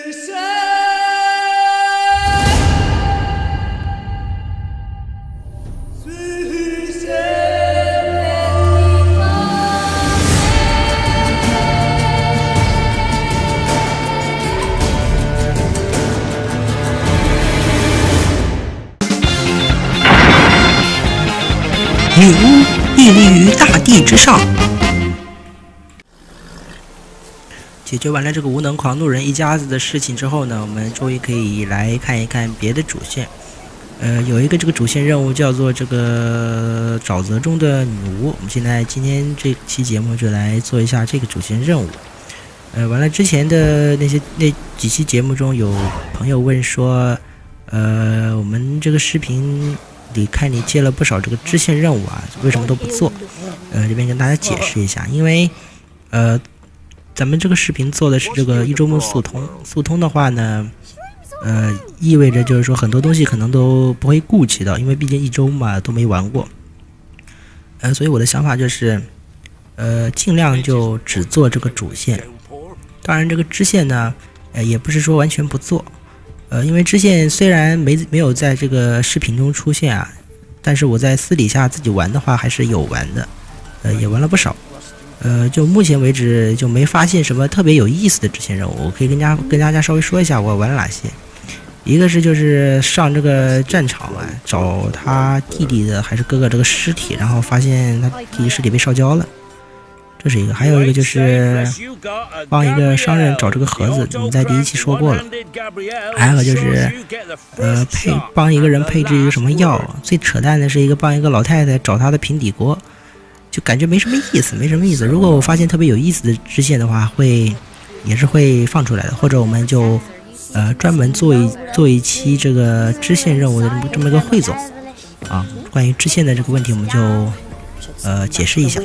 女巫屹立于大地之上。解决完了这个无能狂怒人一家子的事情之后呢，我们终于可以来看一看别的主线。有一个这个主线任务叫做这个沼泽中的女巫。我们今天这期节目就来做一下这个主线任务。完了之前的那几期节目中，有朋友问说，我们这个视频里看你接了不少这个支线任务啊，为什么都不做？这边跟大家解释一下，因为咱们这个视频做的是这个一周目速通，速通的话呢，意味着就是说很多东西可能都不会顾及到，因为毕竟一周嘛都没玩过。所以我的想法就是，尽量就只做这个主线。当然，这个支线呢，也不是说完全不做。因为支线虽然没有在这个视频中出现啊，但是我在私底下自己玩的话还是有玩的，也玩了不少。就目前为止就没发现什么特别有意思的支线任务。我可以跟大家稍微说一下我玩了哪些。一个是就是上这个战场啊，找他弟弟的还是哥哥这个尸体，然后发现他弟弟尸体被烧焦了。这是一个，还有一个就是帮一个商人找这个盒子，我们在第一期说过了。还有个就是帮一个人配置一个什么药，最扯淡的是帮一个老太太找她的平底锅，就感觉没什么意思。如果我发现特别有意思的支线的话，也是会放出来的，或者我们就专门做一期这个支线任务的这么一个汇总啊。关于支线的这个问题，我们就解释一下。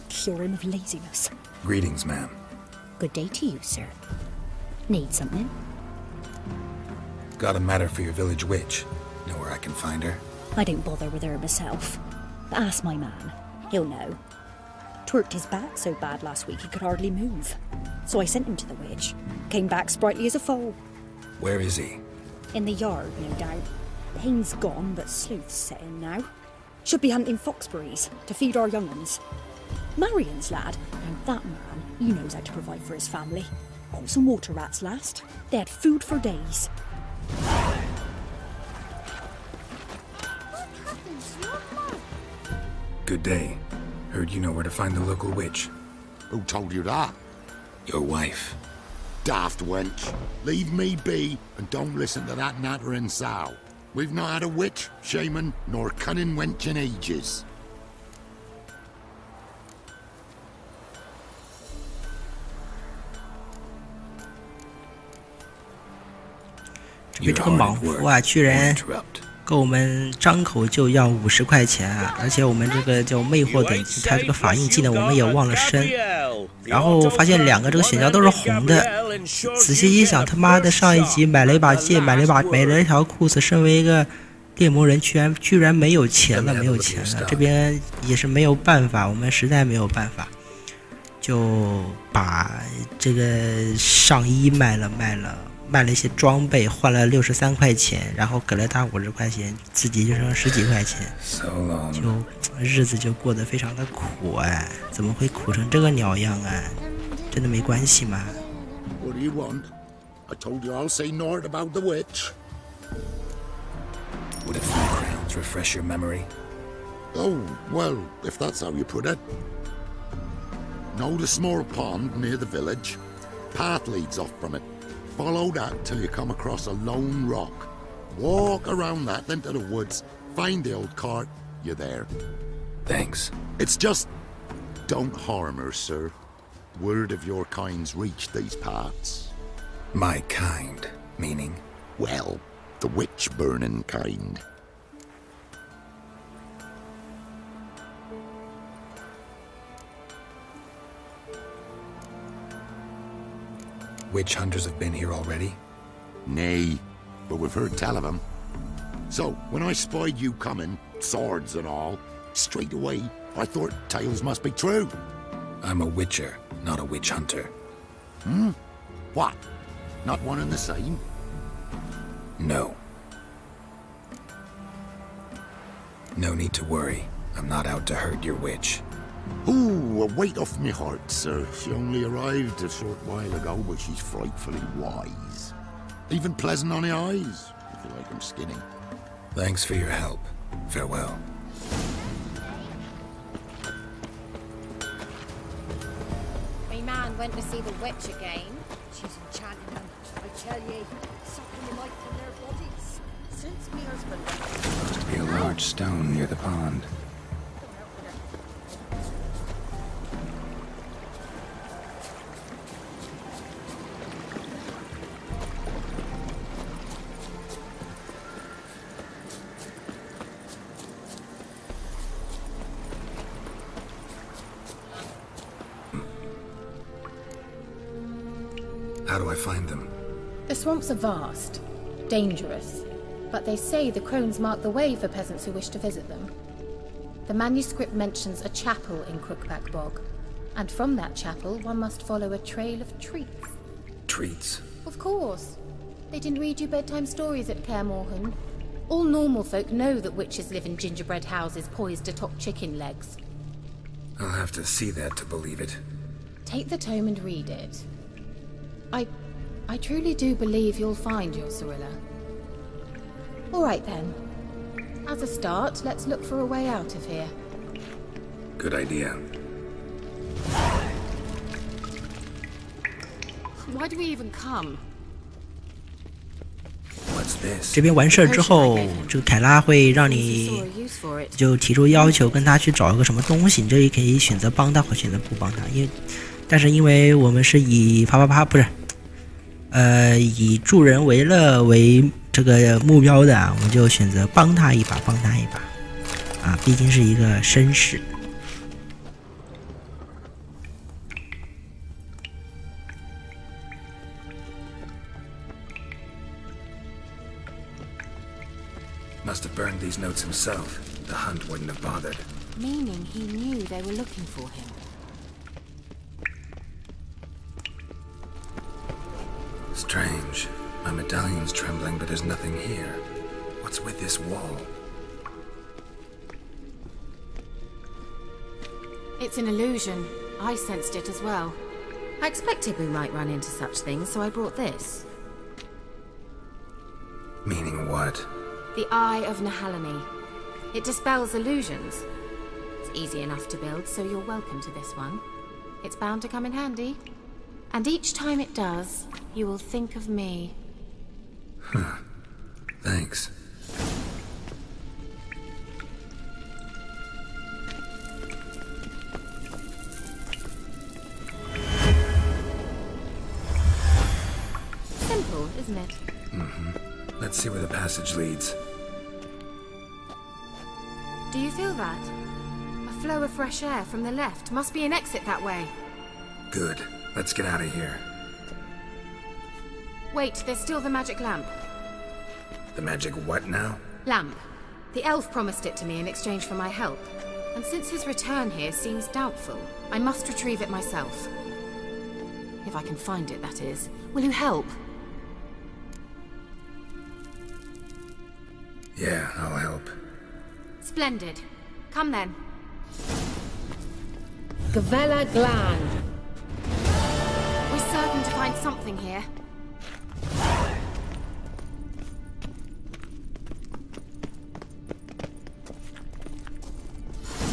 Cure him of laziness. Greetings, ma'am. Good day to you, sir. Need something? Got a matter for your village witch. Know where I can find her? I don't bother with her myself. But ask my man. He'll know. Twerked his back so bad last week he could hardly move. So I sent him to the witch. Came back sprightly as a foal. Where is he? In the yard, no doubt. Pain's gone, but sleuth's set in now. Should be hunting foxberries to feed our young ones. Marion's lad, and that man, he knows how to provide for his family. Caught some water rats last. They had food for days. Good day. Heard you know where to find the local witch. Who told you that? Your wife. Daft wench. Leave me be and don't listen to that nattering sow. We've not had a witch, shaman, nor cunning wench in ages. 这个莽夫啊，居然跟我们张口就要50块钱啊！而且我们这个叫魅惑等级，他这个法印技能我们也忘了升，然后发现2个这个选项都是红的。仔细一想，他妈的上一集买了一把剑，买了一条裤子，身为一个猎魔人居然没有钱了，这边也是没有办法，我们实在没有办法，就把这个上衣卖了一些装备，换了63块钱，然后给了他50块钱，自己就剩10几块钱，就日子就过得非常的苦哎！怎么会苦成这个鸟样啊？真的没关系吗？ What do you want? I told you I'll say naught about the witch. Would a few crowns refresh your memory? Oh, well, if that's how you put it. Know the small pond near the village? Path leads off from it. Follow that till you come across a lone rock. Walk around that into the woods. Find the old cart. You're there. Thanks. It's just... don't harm her, sir. Word of your kind's reached these parts. My kind, meaning? Well, the witch-burning kind. Witch hunters have been here already? Nay, but we've heard tell of them. So, when I spied you coming, swords and all, straight away, I thought tales must be true. I'm a witcher, not a witch hunter. What? Not one and the same? No. No need to worry. I'm not out to hurt your witch. Ooh, a weight off me heart, sir. She only arrived a short while ago, but she's frightfully wise. Even pleasant on the eyes, if you like 'em skinny. Thanks for your help. Farewell. Me man went to see the witch again. She's enchanting them, I tell ye. Sucking the life from their bodies. Since me husband went. Must be a large stone near the pond. How do I find them? The swamps are vast, dangerous, but they say the crones mark the way for peasants who wish to visit them. The manuscript mentions a chapel in Crookback Bog, and from that chapel one must follow a trail of treats. Treats? Of course. They didn't read you bedtime stories at Kaer Morhen. All normal folk know that witches live in gingerbread houses poised atop chicken legs. I'll have to see that to believe it. Take the tome and read it. I truly do believe you'll find your Cirilla. All right then. As a start, let's look for a way out of here. Good idea. Why do we even come? What's this? 这边完事儿之后，这个凯拉会让你就提出要求，跟他去找一个什么东西，你这里可以选择帮他或选择不帮他，但是因为我们是以不是，以助人为乐为这个目标的啊，我们就选择帮他一把，啊，毕竟是一个绅士。Must have burned these notes himself. The hunt wouldn't have bothered. Meaning he knew they were looking for him. Strange. My medallion's trembling, but there's nothing here. What's with this wall? It's an illusion. I sensed it as well. I expected we might run into such things, so I brought this. Meaning what? The Eye of Nahalani. It dispels illusions. It's easy enough to build, so you're welcome to this one. It's bound to come in handy. And each time it does, you will think of me. Huh. Thanks. Simple, isn't it? Mm-hmm. Let's see where the passage leads. Do you feel that? A flow of fresh air from the left. Must be an exit that way. Good. Let's get out of here. Wait, there's still the magic lamp. The magic what now? Lamp. The elf promised it to me in exchange for my help. And since his return here seems doubtful, I must retrieve it myself. If I can find it, that is. Will you help? Yeah, I'll help. Splendid. Come then. Gavella Glan. We're certain to find something here.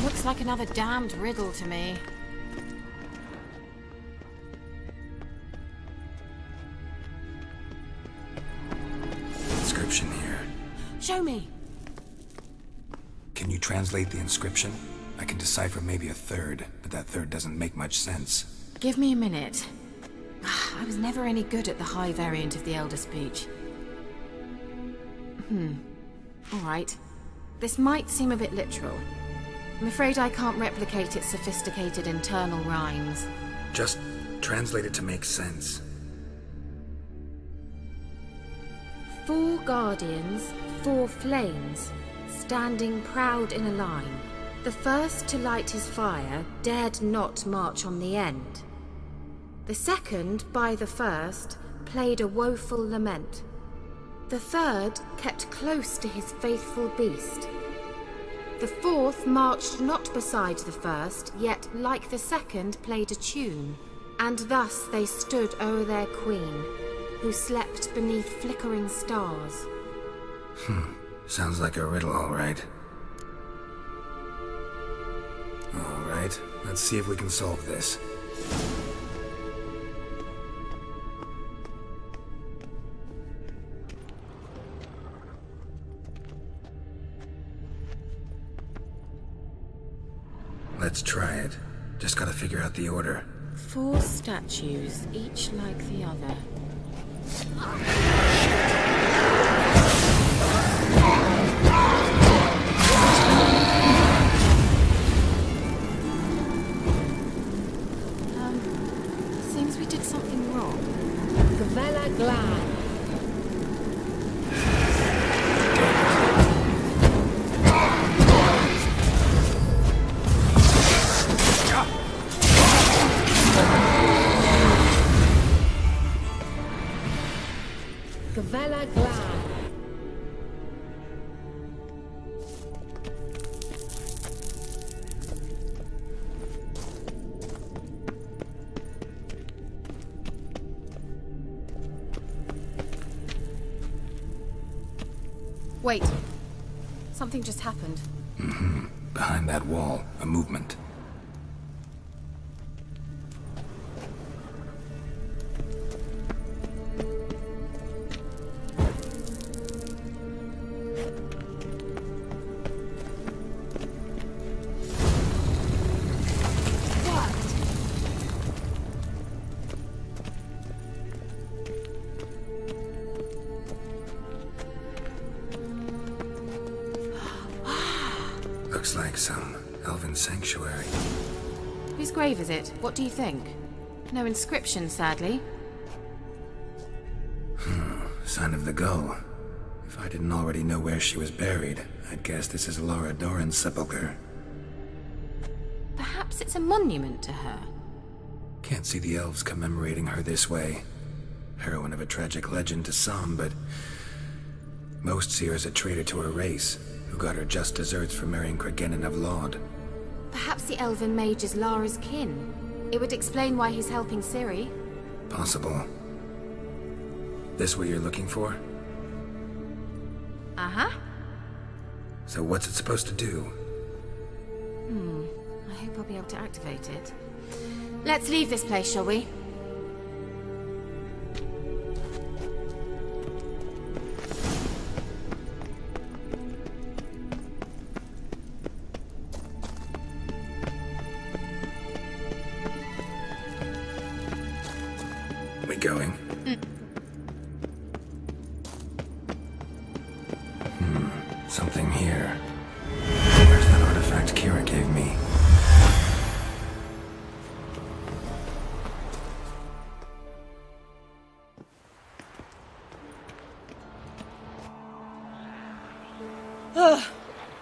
Looks like another damned riddle to me. Inscription here. Show me. Can you translate the inscription? I can decipher maybe a third, but that third doesn't make much sense. Give me a minute. I was never any good at the high variant of the Elder speech. Alright. This might seem a bit literal. I'm afraid I can't replicate its sophisticated internal rhymes. Just translate it to make sense. 4 guardians, 4 flames, standing proud in a line. The first to light his fire dared not march on the end. The second, by the first, played a woeful lament. The third kept close to his faithful beast. The fourth marched not beside the first, yet, like the second, played a tune. And thus they stood o'er their queen, who slept beneath flickering stars. Sounds like a riddle, all right. All right, let's see if we can solve this. Let's try it. Just gotta figure out the order. 4 statues, each like the other. Seems we did something wrong. Vela Glan. Vela Glan. Wait. Something just happened. Behind that wall, a movement. Looks like some elven sanctuary. Whose grave is it? What do you think? No inscription, sadly. Sign of the gull. If I didn't already know where she was buried, I'd guess this is Laura Doran's sepulchre. Perhaps it's a monument to her. Can't see the elves commemorating her this way. Heroine of a tragic legend to some, but most see her as a traitor to her race, who got her just deserts for marrying Cregennan of Laud. Perhaps the elven mage is Lara's kin. It would explain why he's helping Ciri. Possible. This what you're looking for? Uh-huh. So what's it supposed to do? I hope I'll be able to activate it. Let's leave this place, shall we? We going? Something here. Where's that artifact Kira gave me?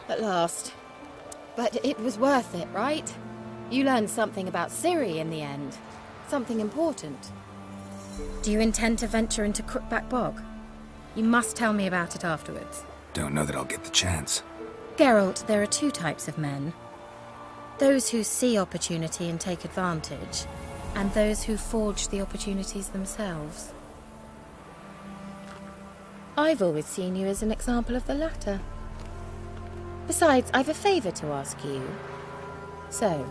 At last. But it was worth it, right? You learned something about Ciri in the end. Something important. Do you intend to venture into Crookback Bog? You must tell me about it afterwards. Don't know that I'll get the chance. Geralt, there are 2 types of men. Those who see opportunity and take advantage, and those who forge the opportunities themselves. I've always seen you as an example of the latter. Besides, I've a favour to ask you. So,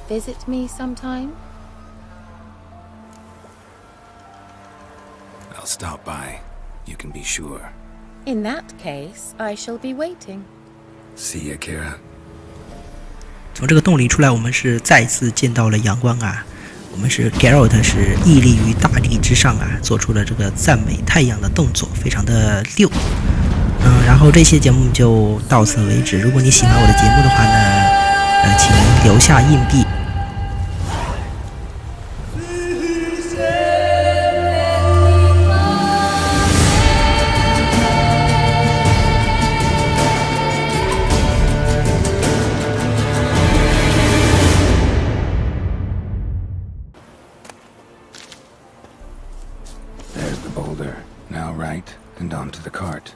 visit me sometime? I'll stop by. You can be sure. In that case, I shall be waiting. See ya, Kira. 从这个洞里出来，我们是再次见到了阳光啊！我们是 Geralt 是屹立于大地之上啊，做出了这个赞美太阳的动作，非常的溜。然后这期节目就到此为止。如果你喜欢我的节目的话呢，请留下硬币。boulder. Now right, and onto the cart.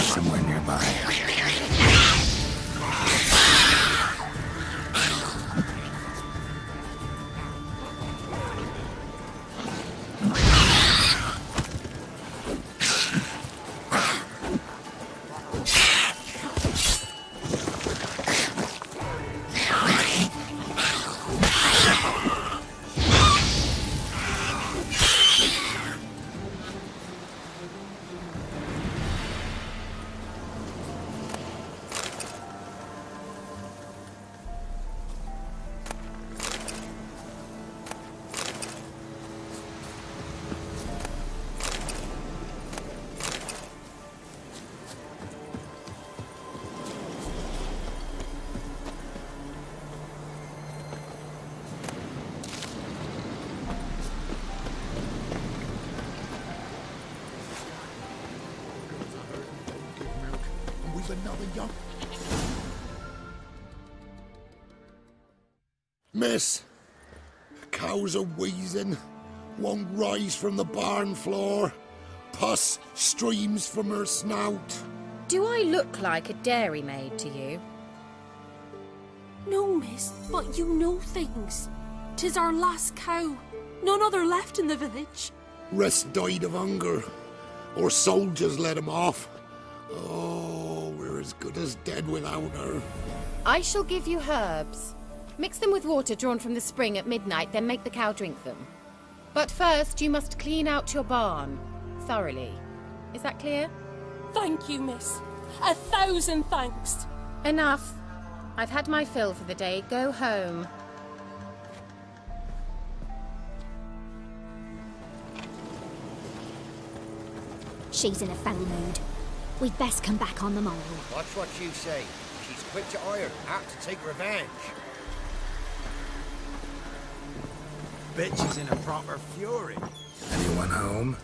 Somewhere nearby. Another young... Miss, cows are wheezing, won't rise from the barn floor, pus streams from her snout. Do I look like a dairymaid to you? No, miss, but you know things. 'Tis our last cow. None other left in the village. Rest died of hunger, or soldiers let him off. Oh, we're as good as dead without her. I shall give you herbs. Mix them with water drawn from the spring at midnight, then make the cow drink them. But first, you must clean out your barn thoroughly. Is that clear? Thank you, miss. 1,000 thanks. Enough. I've had my fill for the day. Go home. She's in a foul mood. We'd best come back on the morrow. Watch what you say. She's quick to ire, apt to take revenge. Bitch is in a proper fury. Anyone home?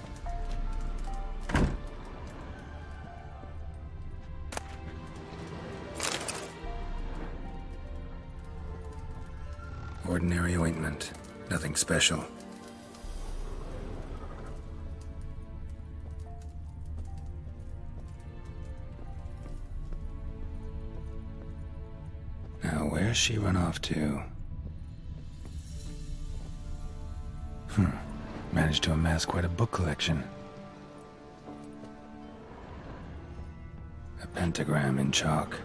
Ordinary ointment. Nothing special. Now, where's she run off to? Managed to amass quite a book collection. A pentagram in chalk.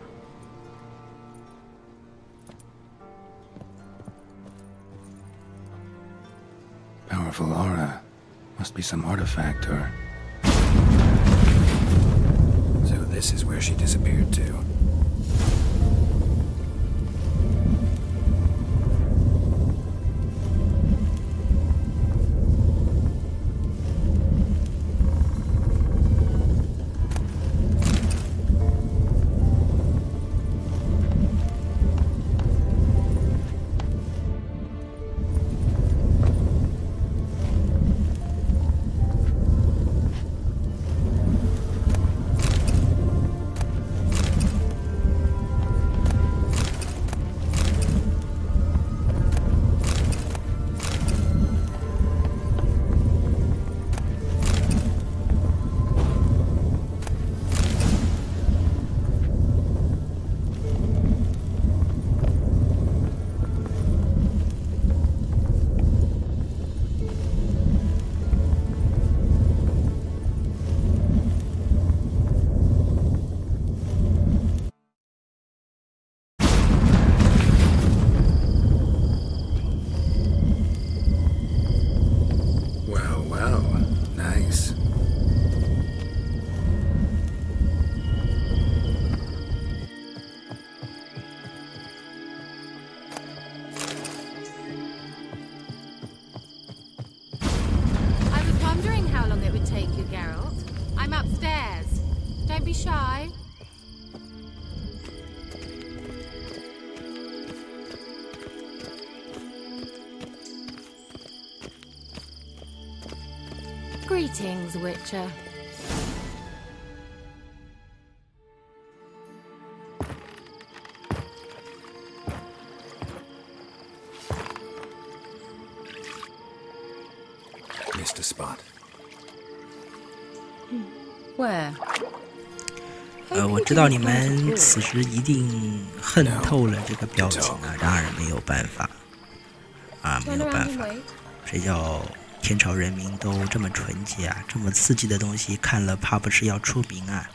Powerful aura. Must be some artifact or... So this is where she disappeared to. take you, Geralt. I'm upstairs. Don't be shy. Greetings, Witcher. Missed a spot. Where? 我知道你们此时一定恨透了这个表情啊，当然没有办法啊，没有办法，谁叫天朝人民都这么纯洁啊，这么刺激的东西看了怕不是要出名啊。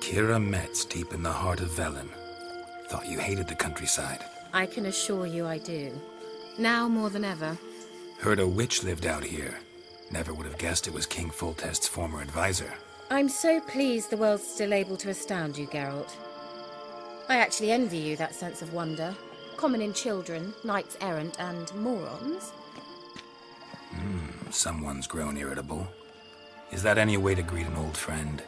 Kira Metz deep in the heart of Velen. Thought you hated the countryside. I can assure you I do. Now more than ever. Heard a witch lived out here. Never would have guessed it was King Foltest's former advisor. I'm so pleased the world's still able to astound you, Geralt. I actually envy you that sense of wonder. Common in children, knights errant, and morons. Someone's grown irritable. Is that any way to greet an old friend?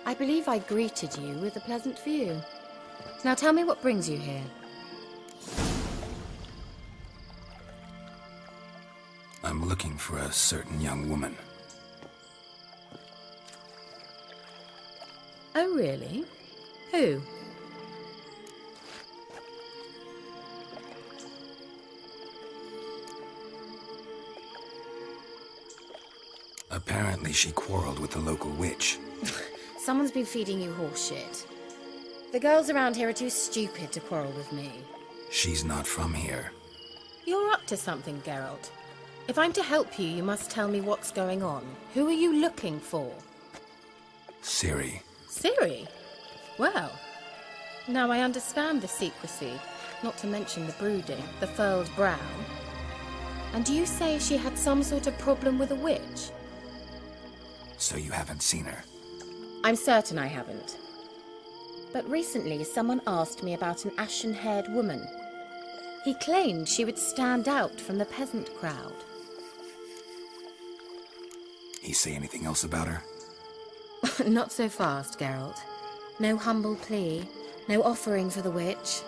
I believe I greeted you with a pleasant view. Now tell me what brings you here. I'm looking for a certain young woman. Oh, really? Who? Apparently she quarreled with the local witch. Someone's been feeding you horseshit. The girls around here are too stupid to quarrel with me. She's not from here. You're up to something, Geralt. If I'm to help you, you must tell me what's going on. Who are you looking for? Ciri. Ciri? Well, now I understand the secrecy, not to mention the brooding, the furled brow. And you say she had some sort of problem with a witch? So you haven't seen her? I'm certain I haven't. But recently someone asked me about an ashen-haired woman. He claimed she would stand out from the peasant crowd. He say anything else about her? Not so fast, Geralt. No humble plea, no offering for the witch.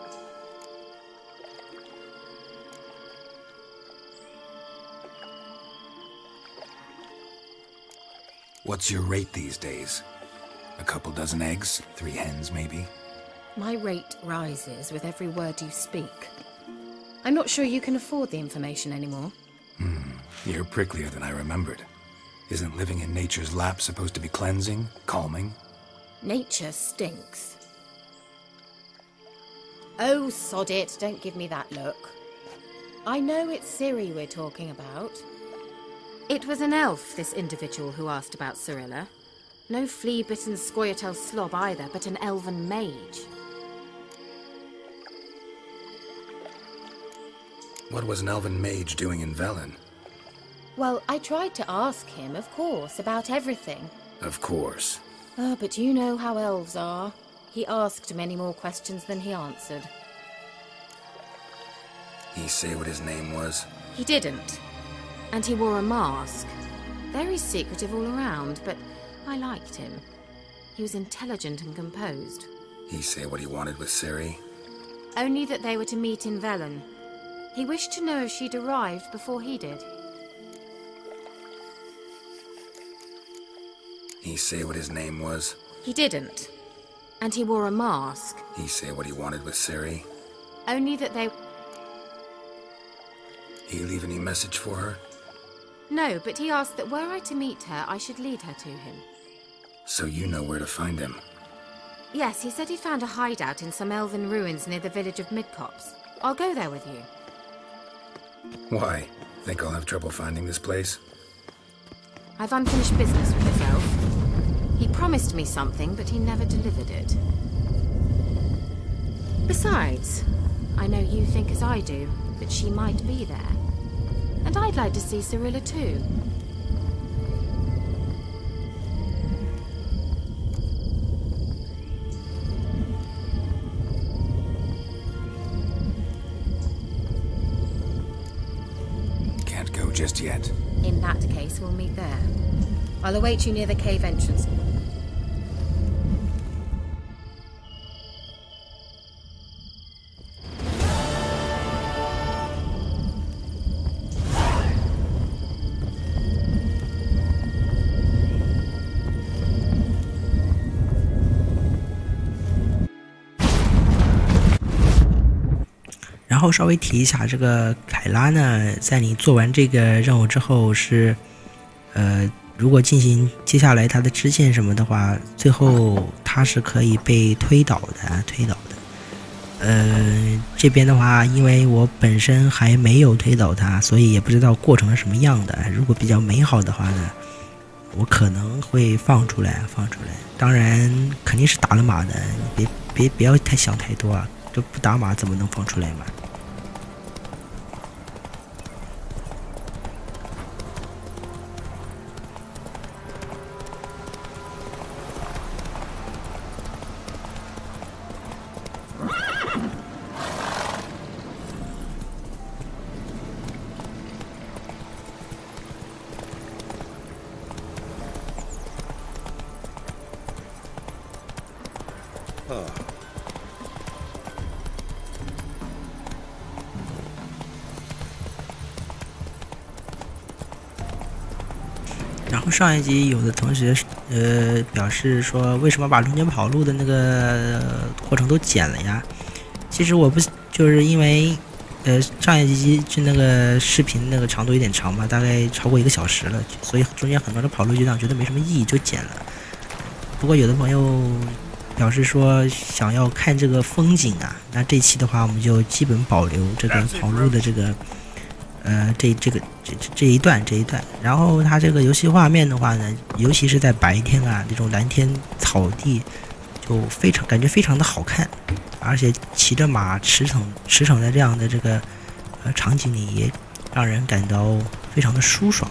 What's your rate these days? A couple dozen eggs? 3 hens, maybe? My rate rises with every word you speak. I'm not sure you can afford the information anymore. You're pricklier than I remembered. Isn't living in nature's lap supposed to be cleansing, calming? Nature stinks. Oh, sod it, don't give me that look. I know it's Ciri we're talking about. It was an elf, this individual who asked about Cirilla. No flea-bitten Scoia'tael slob either, but an elven mage. What was an elven mage doing in Velen? Well, I tried to ask him, of course, about everything. Of course. Oh, but you know how elves are. He asked many more questions than he answered. He say what his name was? He didn't. And he wore a mask. Very secretive all around, but I liked him. He was intelligent and composed. He say what he wanted with Ciri? Only that they were to meet in Velen. He wished to know if she'd arrived before he did. He say what his name was? He didn't. And he wore a mask. He say what he wanted with Ciri? Only that they... He leave any message for her? No, but he asked that were I to meet her, I should lead her to him. So you know where to find him? Yes, he said he found a hideout in some elven ruins near the village of Midcopse. I'll go there with you. Why? Think I'll have trouble finding this place? I've unfinished business with this elf. He promised me something, but he never delivered it. Besides, I know you think as I do, that she might be there. And I'd like to see Cirilla too. know just yet. In that case, we'll meet there. I'll await you near the cave entrance. 然后稍微提一下，这个凯拉呢，在你做完这个任务之后是，如果进行接下来它的支线什么的话，最后它是可以被推倒的。这边的话，因为我本身还没有推倒它，所以也不知道过程是什么样的。如果比较美好的话呢，我可能会放出来。当然肯定是打了码的，你不要太想太多啊，这不打码怎么能放出来嘛？然后上一集有的同学表示说，为什么把中间跑路的那个过程都剪了呀？其实我不就是因为上一集就那个视频那个长度有点长嘛，大概超过1个小时了，所以中间很多的跑路阶段觉得没什么意义就剪了。不过有的朋友表示说想要看这个风景啊，那这期的话我们就基本保留这个跑路的这个这一段，然后它这个游戏画面的话呢，尤其是在白天啊，这种蓝天草地，就感觉非常的好看，而且骑着马驰骋在这样的这个场景里，也让人感到非常的舒爽。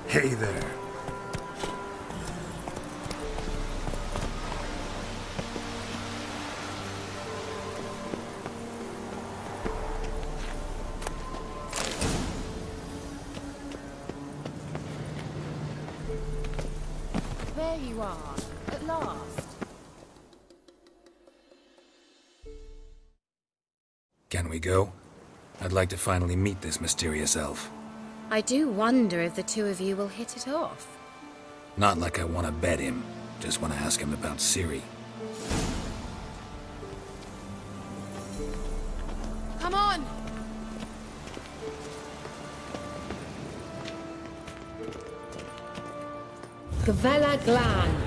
Hey there. There you are, at last. Can we go? I'd like to finally meet this mysterious elf. I do wonder if the two of you will hit it off. Not like I want to bet him. Just want to ask him about Ciri. Come on! Gavella Glan.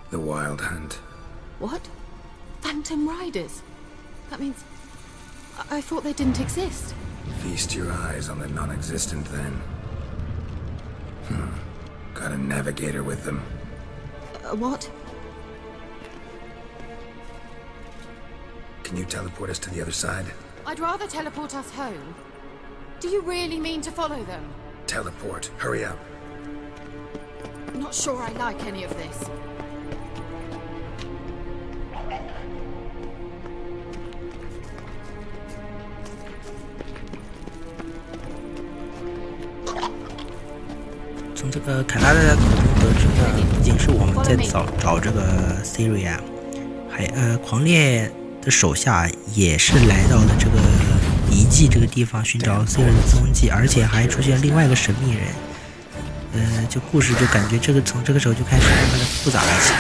The Wild Hunt. What? Phantom Riders? That means... I thought they didn't exist. Feast your eyes on the non-existent then. Got a navigator with them. What? Can you teleport us to the other side? I'd rather teleport us home. Do you really mean to follow them? Teleport. Hurry up. Not sure I like any of this. 从这个凯拉的口中得知呢，不仅是我们在找这个 Ciri 啊，狂猎的手下也是来到了这个遗迹这个地方寻找 Ciri 的踪迹，而且还出现另外一个神秘人。就故事就感觉从这个时候就开始慢慢的复杂了起来。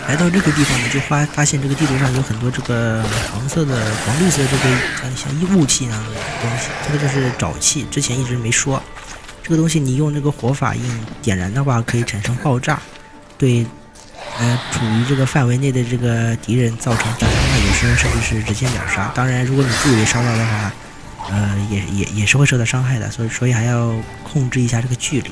来到这个地方呢，就发现这个地图上有很多这个黄绿色这个像雾气那样的东西，这个就是沼气，之前一直没说。这个东西你用这个火法印点燃的话，可以产生爆炸，对处于这个范围内的这个敌人造成大伤害，有时候甚至是直接秒杀。当然，如果你自己被烧到的话，也是会受到伤害的，所以还要控制一下这个距离。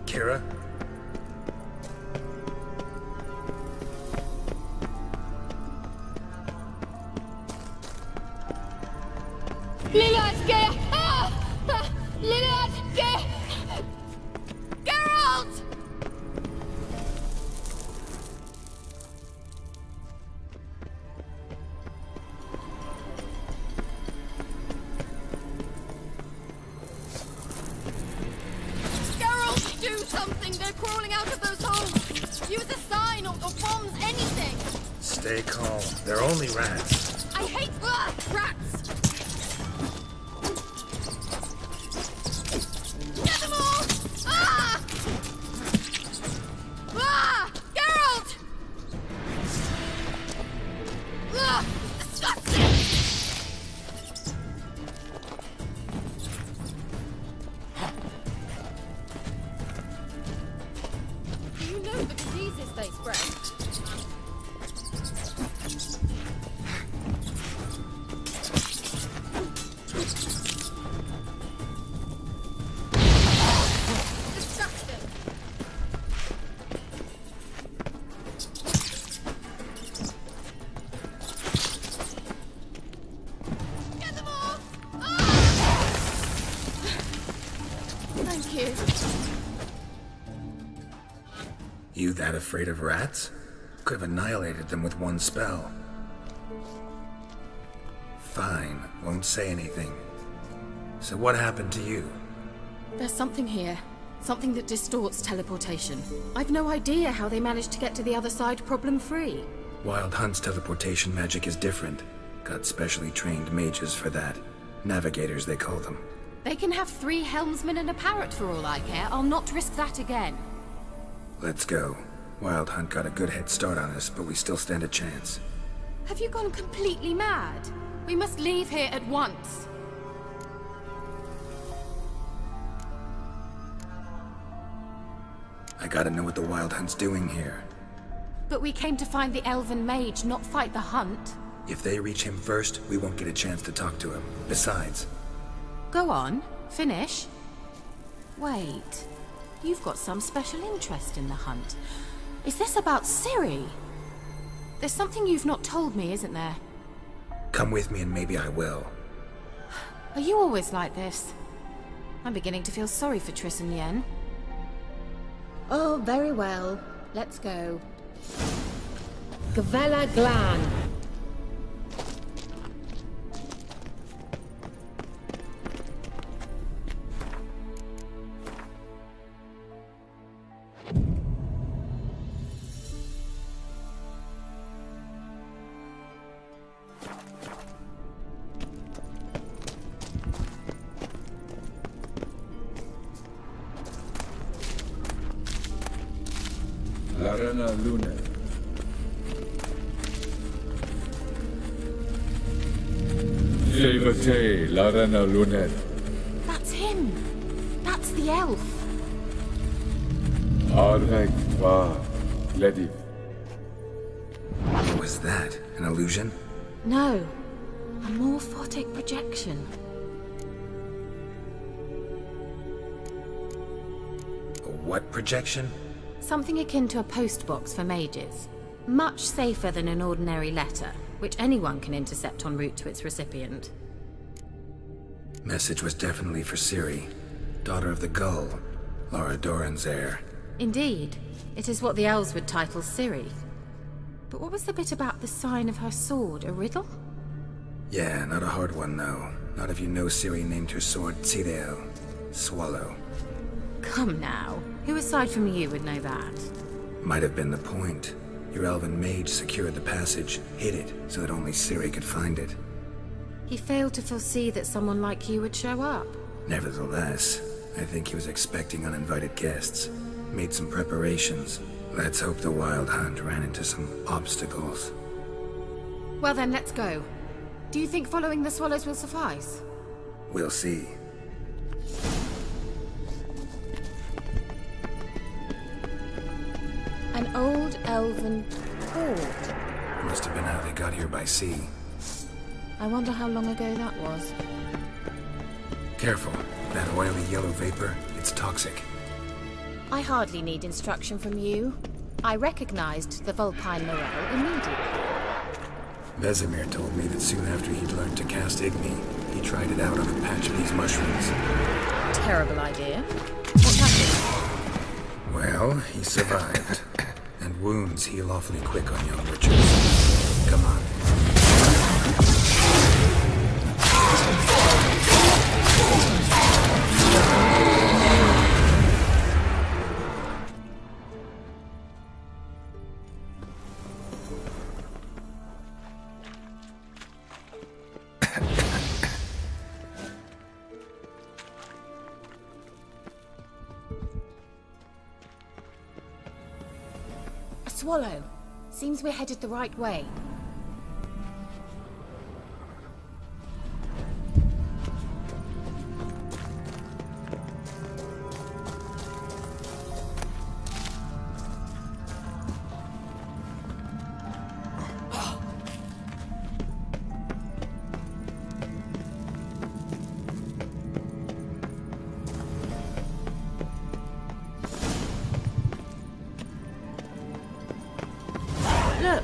Kira? Geralt! Do something! They're crawling out of those holes! Use a sign or bombs, anything! Stay calm. They're only rats. I hate rats! Get them all! Ah! Ah! Geralt! Ah! Disgusting! You know the diseases they spread. Disgusting. Get them all! Ah! Thank you. You that afraid of rats? Could have annihilated them with one spell. Fine, won't say anything. So what happened to you? There's something here. Something that distorts teleportation. I've no idea how they managed to get to the other side problem-free. Wild Hunt's teleportation magic is different. Got specially trained mages for that. Navigators, they call them. They can have 3 helmsmen and a parrot for all I care. I'll not risk that again. Let's go. Wild Hunt got a good head start on us, but we still stand a chance. Have you gone completely mad? We must leave here at once. I gotta know what the Wild Hunt's doing here. But we came to find the elven mage, not fight the hunt. If they reach him first, we won't get a chance to talk to him. Besides... Go on. Finish. Wait. You've got some special interest in the hunt. Is this about Ciri? There's something you've not told me, isn't there? Come with me and maybe I will. Are you always like this? I'm beginning to feel sorry for Triss and Yen. Oh, very well. Let's go. Gavella Glan. Larana Luna. Levate, Larana Luna. That's him! That's the elf! Arvek va Lediv. What was that? An illusion? No. A morphotic projection. A what projection? Something akin to a postbox for mages. Much safer than an ordinary letter, which anyone can intercept en route to its recipient. Message was definitely for Ciri, daughter of the Gull, Lara Doran's heir. Indeed. It is what the elves would title Ciri. But what was the bit about the sign of her sword? A riddle? Yeah, not a hard one though. Not if you know Ciri named her sword Tsireel, Swallow. Come now. Who aside from you would know that? Might have been the point. Your elven mage secured the passage, hid it, so that only Ciri could find it. He failed to foresee that someone like you would show up. Nevertheless, I think he was expecting uninvited guests. Made some preparations. Let's hope the Wild Hunt ran into some obstacles. Well then, let's go. Do you think following the swallows will suffice? We'll see. An old elven port. Must have been how they got here by sea. I wonder how long ago that was. Careful. That oily yellow vapor, it's toxic. I hardly need instruction from you. I recognized the Vulpine morel immediately. Vesemir told me that soon after he'd learned to cast Igni, he tried it out on a patch of these mushrooms. Terrible idea. What happened? Well, he survived. And wounds heal awfully quick on young witches. Come on. Swallow. Seems we're headed the right way. Look,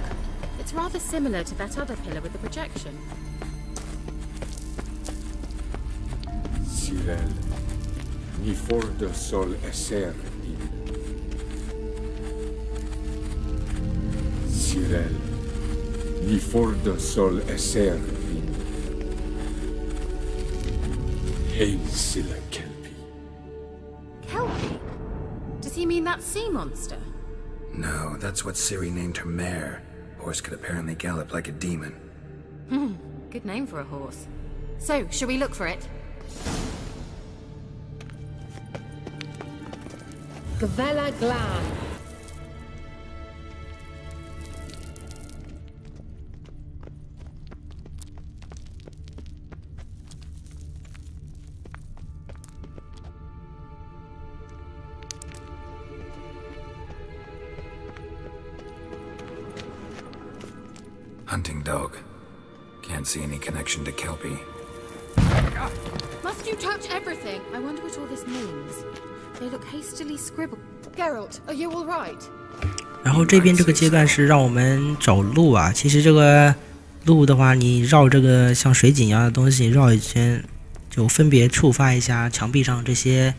it's rather similar to that other pillar with the projection. Cyril, ni for de sol esser in. Cyril, ni for de sol esser in. Hail Silla Kelpie. Does he mean that sea monster? No, that's what Ciri named her mare. Horse could apparently gallop like a demon. Good name for a horse. So, shall we look for it? Gavella Glan. Hunting dog. Can't see any connection to Kelpie. Must you touch everything? I wonder what all this means. They look hastily scribbled. Geralt, are you all right? 然后这边这个阶段是让我们找路啊。其实这个路的话，你绕这个像水井一样的东西绕一圈，就分别触发一下墙壁上这些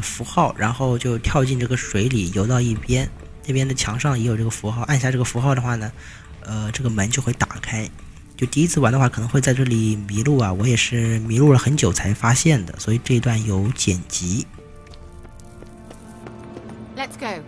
符号，然后就跳进这个水里，游到一边。这边的墙上也有这个符号，按下这个符号的话呢，这个门就会打开。就第一次玩的话，可能会在这里迷路啊，我也是迷路了很久才发现的，所以这一段有剪辑。Let's go.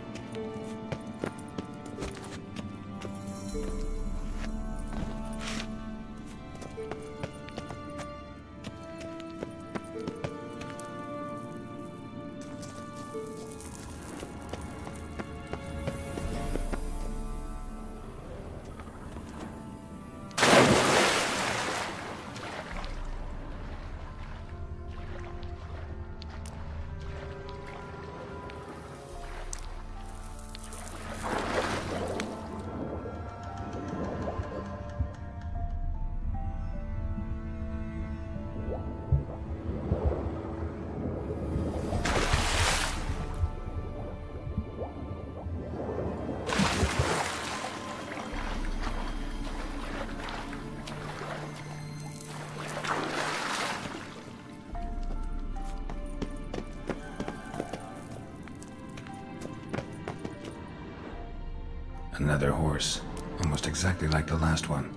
Another horse. Almost exactly like the last one.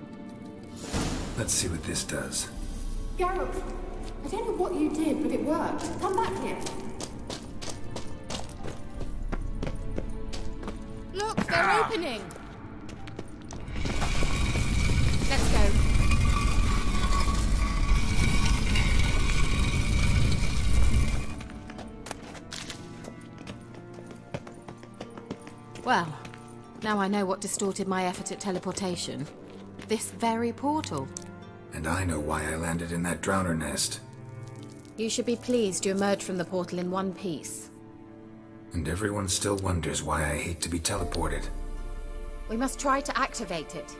Let's see what this does. Geralt, I don't know what you did, but it worked. Come back here. Look, they're opening. Let's go. Well, now I know what distorted my effort at teleportation. This very portal. And I know why I landed in that drowner nest. You should be pleased you emerged from the portal in one piece. And everyone still wonders why I hate to be teleported. We must try to activate it.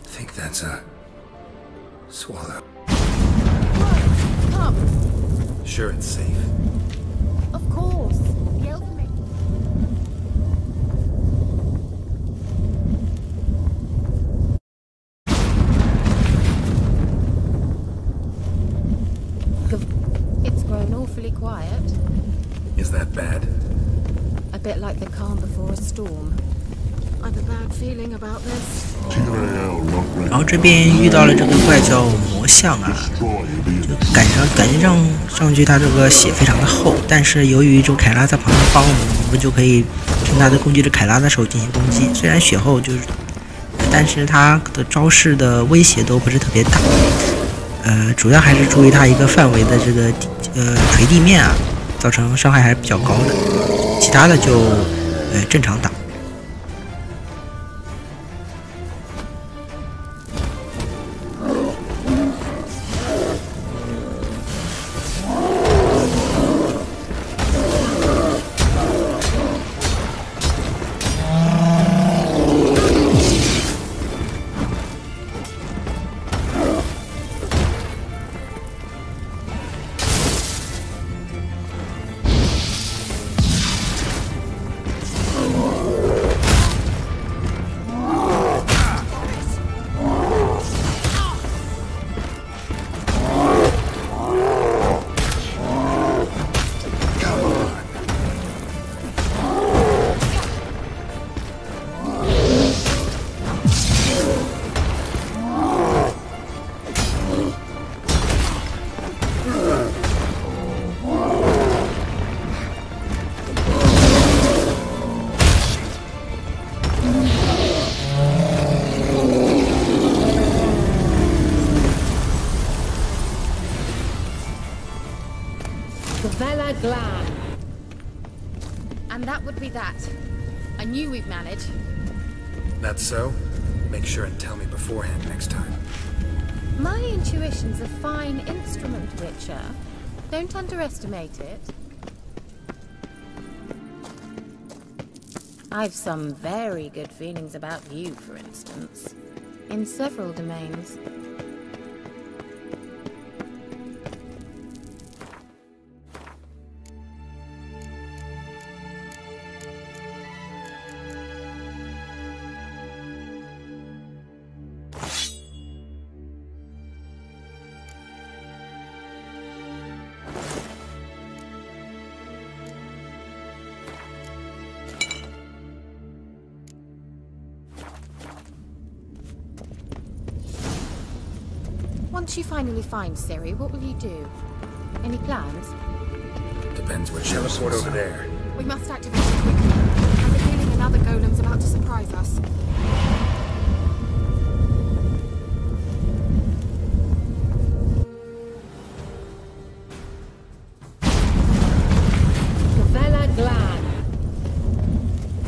I think that's a swallow. Right, come. Sure it's safe. Of course. The elven make... It's grown awfully quiet. Is that bad? A bit like the calm before a storm. I've a bad feeling about this. 然后这边遇到了这个怪叫魔像啊，就感觉上去它这个血非常的厚，但是由于这个凯拉在旁边帮我们就可以趁他的攻击着凯拉的时候进行攻击。虽然血厚就是，但是他的招式的威胁都不是特别大。主要还是注意他一个范围的这个锤地面啊，造成伤害还是比较高的。其他的就正常打。exactly that. I knew we'd manage. That's so? Make sure and tell me beforehand next time. My intuition's a fine instrument, Witcher. Don't underestimate it. I've some very good feelings about you, for instance. In several domains. Once you finally find Ciri, what will you do? Any plans? Depends what show sword over there. We must activate it quickly. I have a feeling another golem's about to surprise us.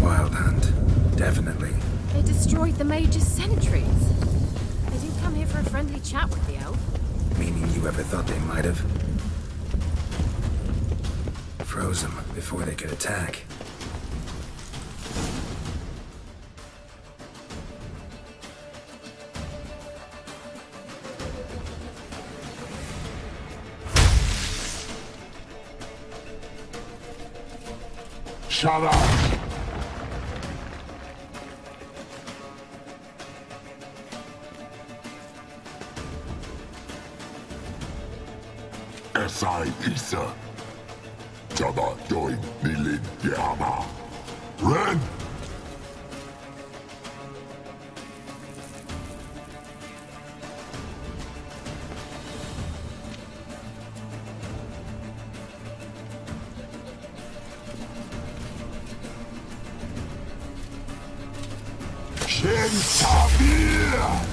Wild hunt. Definitely. They destroyed the Mage's sentries. They didn't come here for a friendly chat with the elf. Meaning you ever thought they might have? Froze them before they could attack. Shut up! S.I. Isa. Jada join Nilin Yama. Ren! Shen Tabir!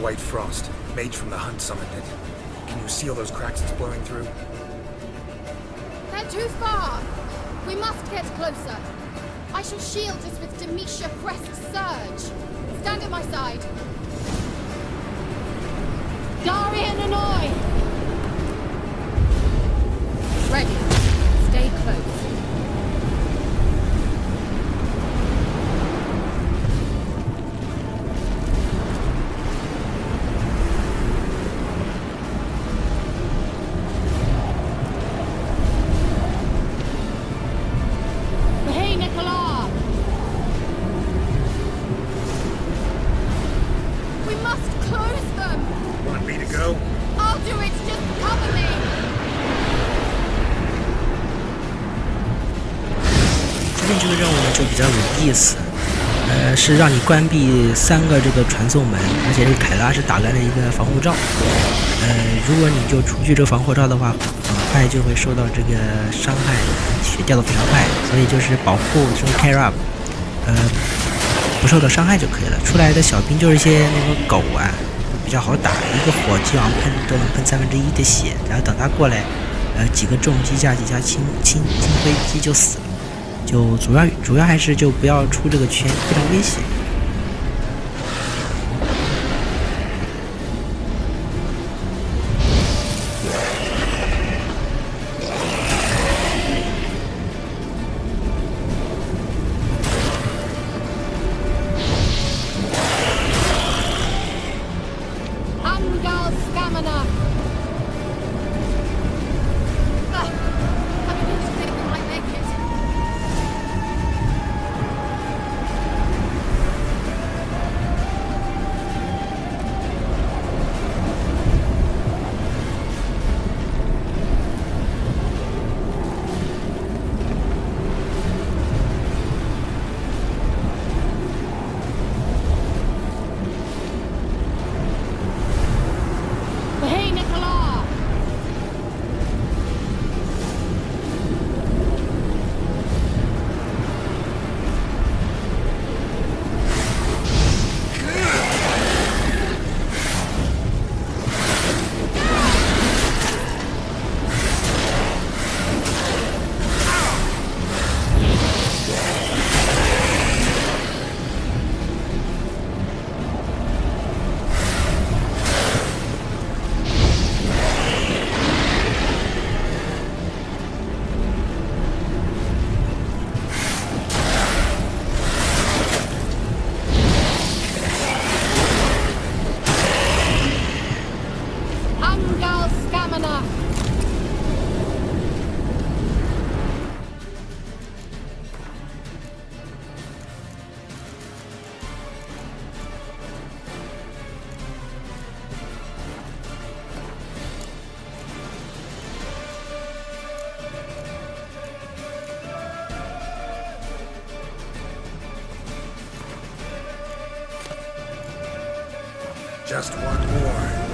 White frost. Mage from the hunt summoned it. Can you seal those cracks it's blowing through? They're too far! We must get closer. I shall shield us with Demetia Crest Surge. Stand at my side. Darian Annoy! Ready. Stay close. do it! Just cover me! 最近这个任务呢就比较有意思，是让你关闭3个这个传送门，而且这个凯拉是打开了一个防护罩。如果你就除去这个防护罩的话，很快就会受到这个伤害，血掉的非常快，所以就是保护这个 care up，不受到伤害就可以了。出来的小兵就是一些那个狗啊，比较好打，一个火基本上都能喷1/3的血，然后等他过来，几个重机加几架轻飞机就死了。就主要还是就不要出这个圈，非常危险。Just one more.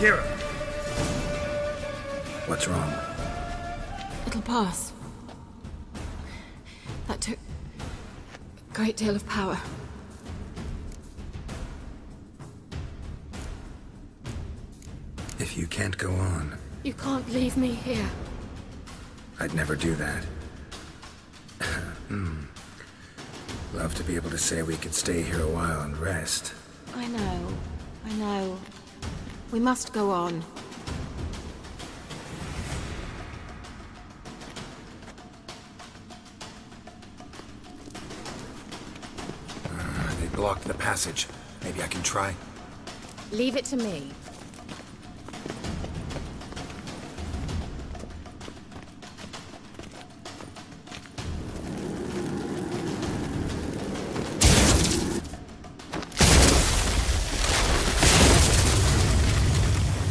Kira! What's wrong? It'll pass. That took a great deal of power. If you can't go on, You can't leave me here. I'd never do that. Love to be able to say we could stay here a while and rest. I know. We must go on. They blocked the passage. Maybe I can try? Leave it to me.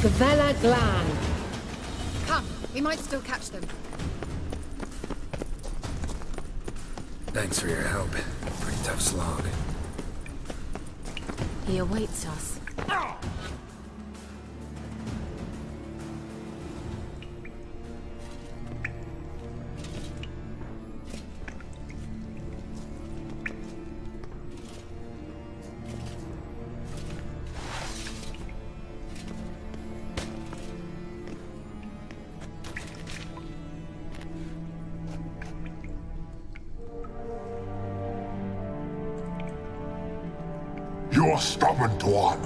Gavella Glan. Come, we might still catch them. Thanks for your help. Pretty tough slog. He awaits us. You stubborn twat.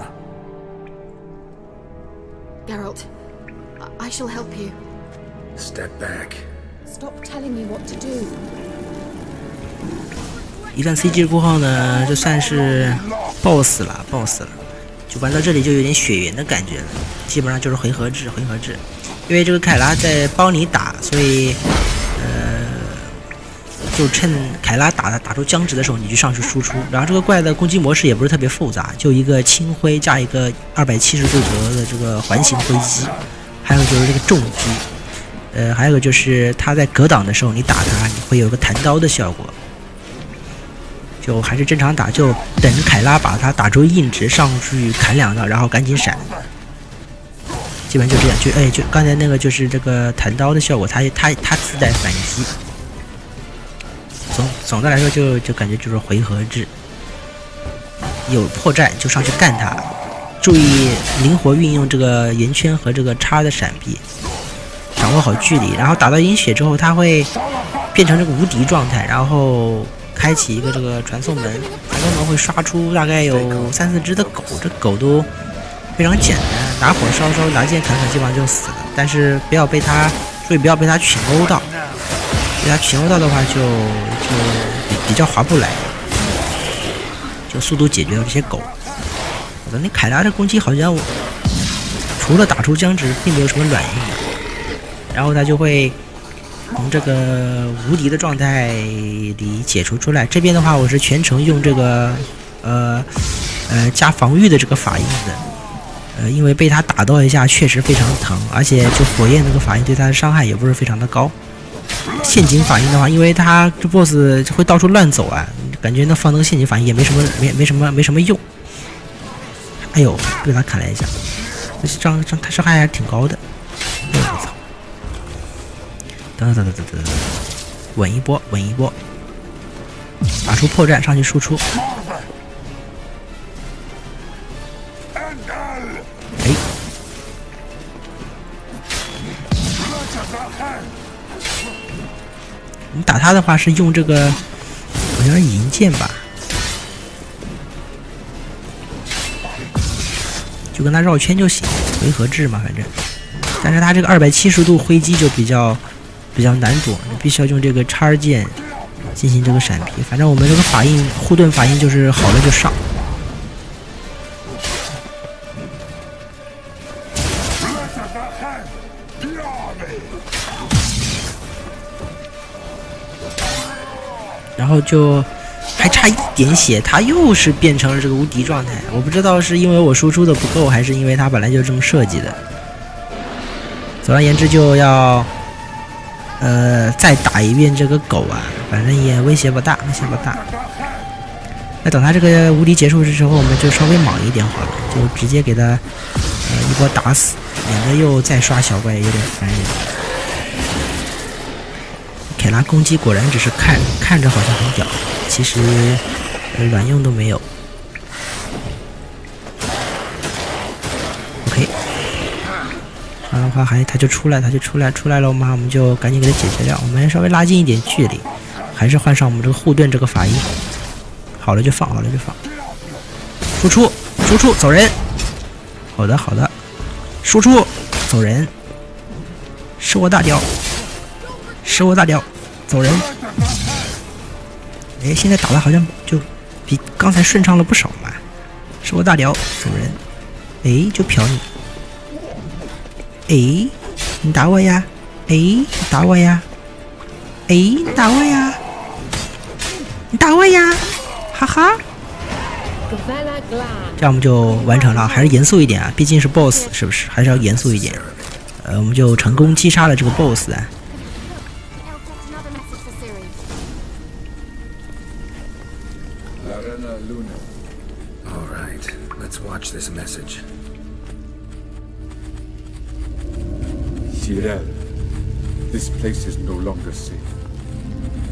Geralt, I shall help you. Step back. Stop telling me what to do. 一段 CG 过后呢，就算是 BOSS 了，就玩到这里就有点血缘的感觉了，基本上就是回合制。因为这个凯拉在帮你打，所以就趁凯拉打出僵直的时候，你就上去输出。然后这个怪的攻击模式也不是特别复杂，就一个轻挥加一个270度角的这个环形挥击，还有就是这个重击，还有一个就是他在格挡的时候，你打他你会有个弹刀的效果。就还是正常打，就等凯拉把他打出硬直上去砍2刀，然后赶紧闪。基本就这样，就刚才那个就是这个弹刀的效果，它自带反击。总的来说就感觉就是回合制，有破绽就上去干他，注意灵活运用这个圆圈和这个叉的闪避，掌握好距离，然后打到阴血之后，它会变成这个无敌状态，然后开启一个这个传送门，会刷出大概有3-4只的狗，这狗都非常简单，拿火烧拿剑砍基本上就死了，但是不要被它群殴到。被他群殴到的话就比较划不来，就速度解决了这些狗。那凯拉的攻击好像除了打出僵直，并没有什么卵用。然后他就会从这个无敌的状态里解除出来。这边的话，我是全程用这个加防御的这个法印的。因为被他打到一下确实非常疼，而且就火焰那个法印对他的伤害也不是非常的高。陷阱法印的话，因为他这 BOSS 会到处乱走啊，感觉那放那个陷阱法印也没什么用。哎呦，被他砍了一下，他伤害还挺高的。我操！等，稳一波，打出破绽上去输出。哎，你打他的话是用这个，好像是银剑吧，就跟他绕圈就行，回合制嘛，反正。但是他这个270度挥击就比较难躲，你必须要用这个叉键进行这个闪避。反正我们这个法印护盾法印就是好了就上。然后就还差一点血，他又是变成了这个无敌状态。我不知道是因为我输出的不够，还是因为他本来就这么设计的。总而言之，就要再打一遍这个狗啊，反正也威胁不大。那等他这个无敌结束的时候，我们就稍微莽一点好了，就直接给他一波打死，免得又再刷小怪有点烦人。凯拉攻击果然只是看着好像很屌，其实卵用都没有。OK， 这样的话他就出来了，我们就赶紧给他解决掉。我们稍微拉近一点距离，还是换上我们这个护盾这个法医。好了就放，输出走人。好的，输出走人，是我大屌，走人。哎，现在打的好像就比刚才顺畅了不少嘛。是我大屌，走人。哎，就瞟你。哎，你打我呀？哎，你打我呀？哎，你打我呀？你打我呀？哈哈。这样我们就完成了，还是严肃一点啊，毕竟是 BOSS， 是不是？还是要严肃一点。我们就成功击杀了这个 BOSS 啊。All right, let's watch this message. Tyrell, this place is no longer safe.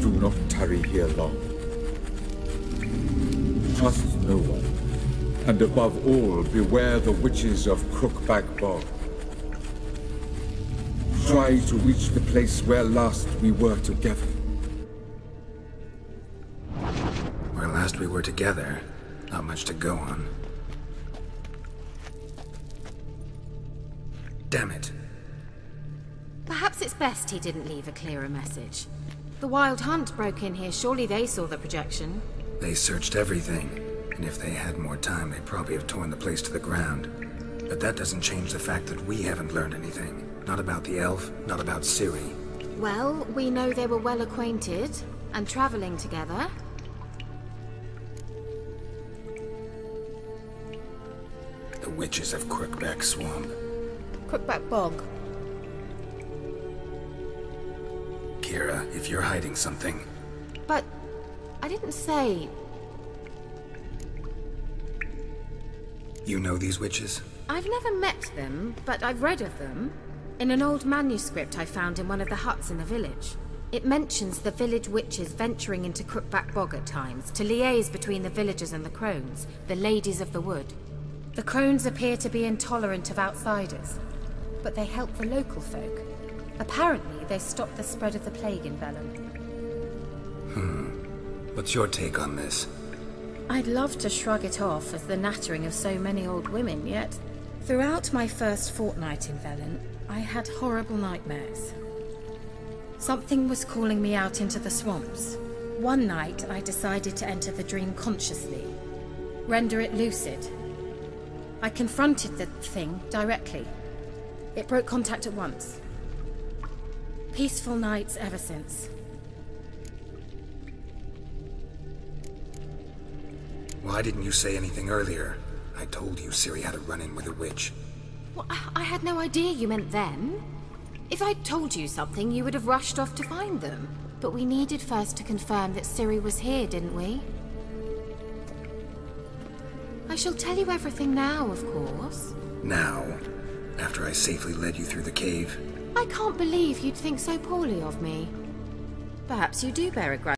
Do not tarry here long. Trust no one, and above all, beware the witches of Crookback Bog. Try to reach the place where last we were together. Where last we were together, not much to go on. Damn it. Perhaps it's best he didn't leave a clearer message. The Wild Hunt broke in here. Surely they saw the projection. They searched everything, and if they had more time, they'd probably have torn the place to the ground. But that doesn't change the fact that we haven't learned anything. Not about the elf, not about Ciri. Well, we know they were well acquainted and traveling together. The witches of Crookback Swamp. Crookback Bog. Kira, if you're hiding something... But I didn't say... You know these witches? I've never met them, but I've read of them. In an old manuscript I found in one of the huts in the village. It mentions the village witches venturing into Crookback Bog at times to liaise between the villagers and the crones, the ladies of the wood. The crones appear to be intolerant of outsiders, but they help the local folk. Apparently, they stopped the spread of the plague in Vellum. What's your take on this? I'd love to shrug it off as the nattering of so many old women, yet throughout my first fortnight in Vellum, I had horrible nightmares. Something was calling me out into the swamps. One night, I decided to enter the dream consciously, render it lucid. I confronted the thing directly, It broke contact at once. Peaceful nights ever since. Why didn't you say anything earlier? I told you Ciri had a run-in with a witch. Well, I had no idea you meant then. If I'd told you something, you would have rushed off to find them. But we needed first to confirm that Ciri was here, didn't we? I shall tell you everything now, of course. Now? After I safely led you through the cave? I can't believe you'd think so poorly of me. Perhaps you do bear a grudge.